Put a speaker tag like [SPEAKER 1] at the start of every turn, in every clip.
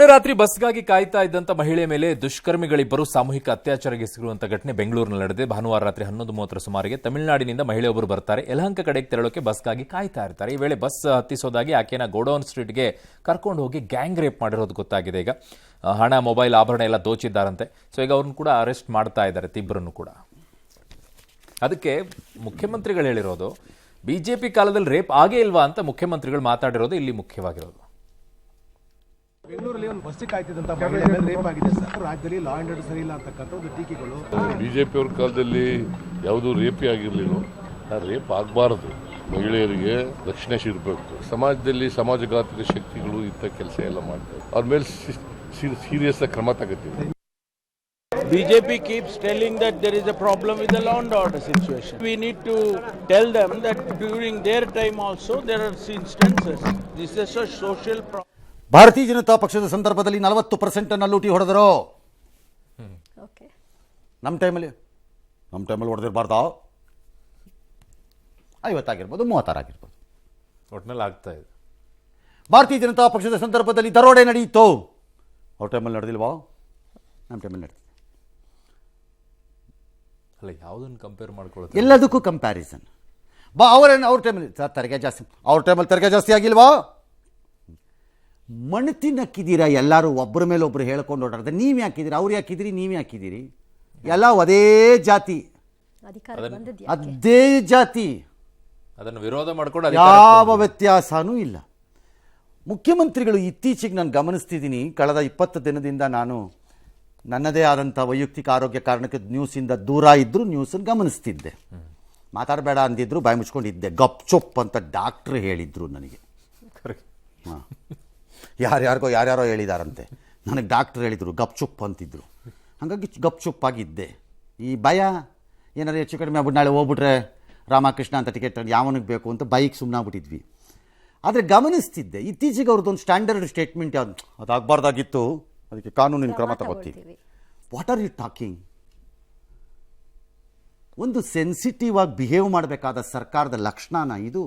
[SPEAKER 1] ಕಳೆದ ರಾತ್ರಿ ಬಸ್ಗಾಗಿ ಕಾಯ್ತಾ ಇದ್ದಂತ ಮಹಿಳೆಯ ಮೇಲೆ ದುಷ್ಕರ್ಮಿಗಳಿಬ್ಬರು ಸಾಮೂಹಿಕ ಅತ್ಯಾಚಾರಕ್ಕೆ ಎಸಗಿರುವಂತಹ ಘಟನೆ ಬೆಂಗಳೂರಿನಲ್ಲಿ ನಡೆದಿದೆ. ಭಾನುವಾರ ರಾತ್ರಿ 11:30 ಸುಮಾರಿಗೆ ತಮಿಳುನಾಡಿನಿಂದ ಮಹಿಳೆಯೊಬ್ಬರು ಬರ್ತಾರೆ. ಯಲಹಂಕ ಕಡೆಗೆ ತೆರಳೋಕೆ ಬಸ್ಗಾಗಿ ಕಾಯ್ತಾ ಇರ್ತಾರೆ. ಈ ವೇಳೆ ಬಸ್ ಹತ್ತಿಸೋದಾಗಿ ಆಕೆನ ಗೋಡೌನ್ ಸ್ಟ್ರೀಟ್ಗೆ ಕರ್ಕೊಂಡು ಹೋಗಿ ಗ್ಯಾಂಗ್ ರೇಪ್ ಮಾಡಿರೋದು ಗೊತ್ತಾಗಿದೆ. ಈಗ ಹಣ, ಮೊಬೈಲ್, ಆಭರಣ ಎಲ್ಲ ದೋಚಿದ್ದಾರಂತೆ. ಸೊ ಈಗ ಅವ್ರನ್ನ ಕೂಡ ಅರೆಸ್ಟ್ ಮಾಡ್ತಾ ಇದ್ದಾರೆ, ಇಬ್ಬರನ್ನು ಕೂಡ. ಅದಕ್ಕೆ ಮುಖ್ಯಮಂತ್ರಿಗಳು ಹೇಳಿರೋದು, ಬಿಜೆಪಿ ಕಾಲದಲ್ಲಿ ರೇಪ್ ಆಗೇ ಇಲ್ವಾ ಅಂತ ಮುಖ್ಯಮಂತ್ರಿಗಳು ಮಾತಾಡಿರೋದು ಇಲ್ಲಿ ಮುಖ್ಯವಾಗಿರೋದು.
[SPEAKER 2] ಬೆಂಗಳೂರಲ್ಲಿ ಒಂದು ಬಸ್ಸಿಗೆ ಕಾಯ್ತಿದ್ದಂತ ಮಹಿಳೆ ಮೇಲೆ ರೇಪ್ ಆಗಿದೆ ಸರ್. ರಾಜ್ಯದಲ್ಲಿ ಲಾ ಅಂಡ್ ಆರ್ಡರ್ ಸರಿ ಇಲ್ಲ ಅಂತಕ್ಕಂಥ ಒಂದು ಟೀಕೆಗಳು.
[SPEAKER 3] ಬಿಜೆಪಿ ಅವ್ರ ಕಾಲದಲ್ಲಿ ಯಾವುದೂ ರೇಪೇ ಆಗಿರಲಿಲ್ಲ. ರೇಪ್ ಆಗಬಾರದು, ಮಹಿಳೆಯರಿಗೆ ರಕ್ಷಣೆ ಸಿಗಬೇಕು. ಸಮಾಜದಲ್ಲಿ ಸಮಾಜಘಾತಕ ಶಕ್ತಿಗಳು ಇಂಥ ಕೆಲಸ ಎಲ್ಲ ಮಾಡ್ತಾರೆ. ಅವ್ರ ಮೇಲೆ ಸೀರಿಯಸ್ ಕ್ರಮ ತಗೋತೀವಿ.
[SPEAKER 4] BJP keeps telling that there is a problem with the law and order situation. We need to tell them that during their time also there are instances. This is a social problem.
[SPEAKER 5] ಭಾರತೀಯ ಜನತಾ ಪಕ್ಷದ ಸಂದರ್ಭದಲ್ಲಿ 40% ಲೂಟಿ ಹೊಡೆದರು. ನಮ್ಮ ಟೈಮಲ್ಲಿ ಹೊಡೆದಿರಬಾರ್ದು. 50 ಆಗಿರ್ಬೋದು, 36 ಆಗಿರ್ಬೋದು,
[SPEAKER 1] ಒಟ್ಟಿನಲ್ಲಿ ಆಗ್ತಾ ಇದೆ.
[SPEAKER 5] ಭಾರತೀಯ ಜನತಾ ಪಕ್ಷದ ಸಂದರ್ಭದಲ್ಲಿ ದರೋಡೆ ನಡೆಯಿತು. ಅವ್ರ ಟೈಮಲ್ಲಿ ನಡೆದಿಲ್ವಾ? ನಮ್ಮ ಟೈಮಲ್ಲಿ ನಡೆದಿದೆ.
[SPEAKER 1] ಅಲ್ಲ, ಯಾವುದನ್ನು ಕಂಪೇರ್ ಮಾಡ್ಕೊಳ್ಳೋದು?
[SPEAKER 5] ಎಲ್ಲದಕ್ಕೂ ಕಂಪ್ಯಾರಿಸನ್. ಅವ್ರ ಟೈಮಲ್ಲಿ ತೆರಿಗೆ ಜಾಸ್ತಿ, ಅವ್ರ ಟೈಮಲ್ಲಿ ತೆರಿಗೆ ಜಾಸ್ತಿ ಆಗಿಲ್ವಾ? ಮಣ್ಣು ತಿನ್ನಕ್ಕಿದ್ದೀರಾ ಎಲ್ಲರೂ, ಒಬ್ಬರ ಮೇಲೆ ಒಬ್ಬರು ಹೇಳ್ಕೊಂಡು ಓಡಾಡ್ದೆ. ನೀವು ಯಾಕಿದ್ದೀರಿ, ಅವ್ರು ಯಾಕಿದ್ದೀರಿ, ನೀವು ಯಾಕಿದ್ದೀರಿ? ಎಲ್ಲ ಅದೇ ಜಾತಿ, ಅದೇ ಜಾತಿ,
[SPEAKER 1] ಅದನ್ನು ವಿರೋಧ ಮಾಡ್ಕೊಂಡು
[SPEAKER 5] ಯಾವ ವ್ಯತ್ಯಾಸನೂ ಇಲ್ಲ. ಮುಖ್ಯಮಂತ್ರಿಗಳು ಇತ್ತೀಚೆಗೆ ನಾನು ಗಮನಿಸ್ತಿದ್ದೀನಿ, ಕಳೆದ 20 ದಿನದಿಂದ ನಾನು ನನ್ನದೇ ಆದಂಥ ವೈಯಕ್ತಿಕ ಆರೋಗ್ಯ ಕಾರಣಕ್ಕೆ ನ್ಯೂಸಿಂದ ದೂರ ಇದ್ದರೂ ನ್ಯೂಸನ್ನು ಗಮನಿಸ್ತಿದ್ದೆ. ಮಾತಾಡಬೇಡ ಅಂದಿದ್ರು, ಬಾಯಿ ಮುಚ್ಕೊಂಡಿದ್ದೆ. ಗಪ್ ಚುಪ್ ಅಂತ ಡಾಕ್ಟ್ರು ಹೇಳಿದ್ರು ನನಗೆ. ಹಾಂ, ಯಾರ್ಯಾರೋ ಹೇಳಿದಾರಂತೆ, ನನಗೆ ಡಾಕ್ಟ್ರು ಹೇಳಿದರು ಗಪ್ ಚುಪ್ ಅಂತಿದ್ರು. ಹಾಗಾಗಿ ಗಪ್ ಚುಪ್ಪಾಗಿದ್ದೆ. ಈ ಭಯ ಏನಾರು ಹೆಚ್ಚು ಕಡಿಮೆ ಆಗ್ಬಿಟ್ಟು ನಾಳೆ ಹೋಗ್ಬಿಟ್ರೆ ರಾಮಕೃಷ್ಣ ಅಂತ ಟಿಕೆಟ್ ಯಾವನಿಗೆ ಬೇಕು ಅಂತ ಬೈಕ್ ಸುಮ್ಮನಾಗ್ಬಿಟ್ಟಿದ್ವಿ. ಆದರೆ ಗಮನಿಸ್ತಿದ್ದೆ ಇತ್ತೀಚೆಗೆ ಅವ್ರದ್ದೊಂದು ಸ್ಟ್ಯಾಂಡರ್ಡ್ ಸ್ಟೇಟ್ಮೆಂಟ್ ಯಾವುದು, ಅದಾಗಬಾರ್ದಾಗಿತ್ತು, ಅದಕ್ಕೆ ಕಾನೂನಿನ ಕ್ರಮ ತಗೋತೀವಿ. What are you talking? ಒಂದು ಸೆನ್ಸಿಟಿವ್ ಆಗಿ ಬಿಹೇವ್ ಮಾಡಬೇಕಾದ ಸರ್ಕಾರದ ಲಕ್ಷಣನ ಇದು?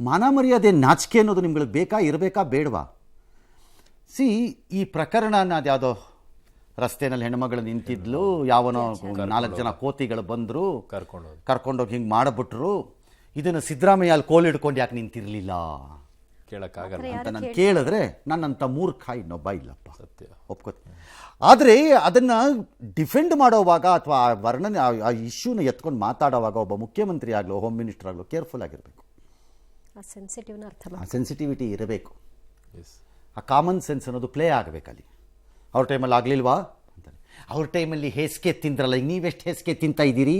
[SPEAKER 5] ಮಾನ ಮರ್ಯಾದೆ, ನಾಚಿಕೆ ಅನ್ನೋದು ನಿಮ್ಗಳಿಗೆ ಇರಬೇಕಾ ಬೇಡವಾ? ಸಿ, ಈ ಪ್ರಕರಣನ ಅದ್ಯಾವುದೋ ರಸ್ತೆಯಲ್ಲಿ ಹೆಣ್ಮಗಳು ನಿಂತಿದ್ಲು, ಯಾವನೋ 4 ಜನ ಕೋತಿಗಳು ಬಂದರು, ಕರ್ಕೊಂಡೋಗಿ ಹಿಂಗೆ ಮಾಡಿಬಿಟ್ರು. ಇದನ್ನು ಸಿದ್ದರಾಮಯ್ಯ ಅಲ್ಲಿ ಕೋಲ್ ಹಿಡ್ಕೊಂಡು ಯಾಕೆ ನಿಂತಿರಲಿಲ್ಲ
[SPEAKER 1] ಕೇಳಕ್ಕಾಗಲ್ಲ
[SPEAKER 5] ಅಂತ ನಾನು ಕೇಳಿದ್ರೆ, ನನ್ನಂಥ ಮೂರ್ಖ ಇನ್ನೊಬ್ಬ ಇಲ್ಲಪ್ಪ, ಸತ್ಯ ಒಪ್ಕೋತೀನಿ. ಆದರೆ ಅದನ್ನು ಡಿಫೆಂಡ್ ಮಾಡೋವಾಗ ಅಥವಾ ವರ್ಣನೆ ಆ ಇಶ್ಯೂನ ಎತ್ಕೊಂಡು ಮಾತಾಡೋವಾಗ ಒಬ್ಬ ಮುಖ್ಯಮಂತ್ರಿ ಆಗಲೋ ಹೋಮ್ ಮಿನಿಸ್ಟರ್ ಆಗಲೋ ಕೇರ್ಫುಲ್ ಆಗಿರಬೇಕು. ಆ ಸೆನ್ಸಿಟಿವಿಟಿ ಇರಬೇಕು. ಆ ಕಾಮನ್ ಸೆನ್ಸ್ ಅನ್ನೋದು ಪ್ಲೇ ಆಗಬೇಕಲ್ಲಿ. ಅವ್ರ ಟೈಮಲ್ಲಿ ಆಗಲಿಲ್ವಾ ಅಂತಾರೆ. ಅವ್ರ ಟೈಮಲ್ಲಿ ಹೇಸಿಗೆ ತಿಂದ್ರಲ್ಲ, ಈಗ ನೀವೆಷ್ಟು ಹೇಸಿಗೆ ತಿಂತಾ ಇದ್ದೀರಿ?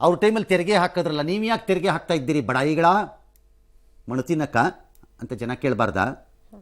[SPEAKER 5] ಅವ್ರ ಟೈಮಲ್ಲಿ ತೆರಿಗೆ ಹಾಕಿದ್ರಲ್ಲ, ನೀವು ಯಾಕೆ ತೆರಿಗೆ ಹಾಕ್ತಾ ಇದ್ದೀರಿ ಬಡಾಯಿಗಳ? ಮಣ್ಣು ತಿನ್ನಕ್ಕ ಅಂತ ಜನ ಕೇಳಬಾರ್ದಾ?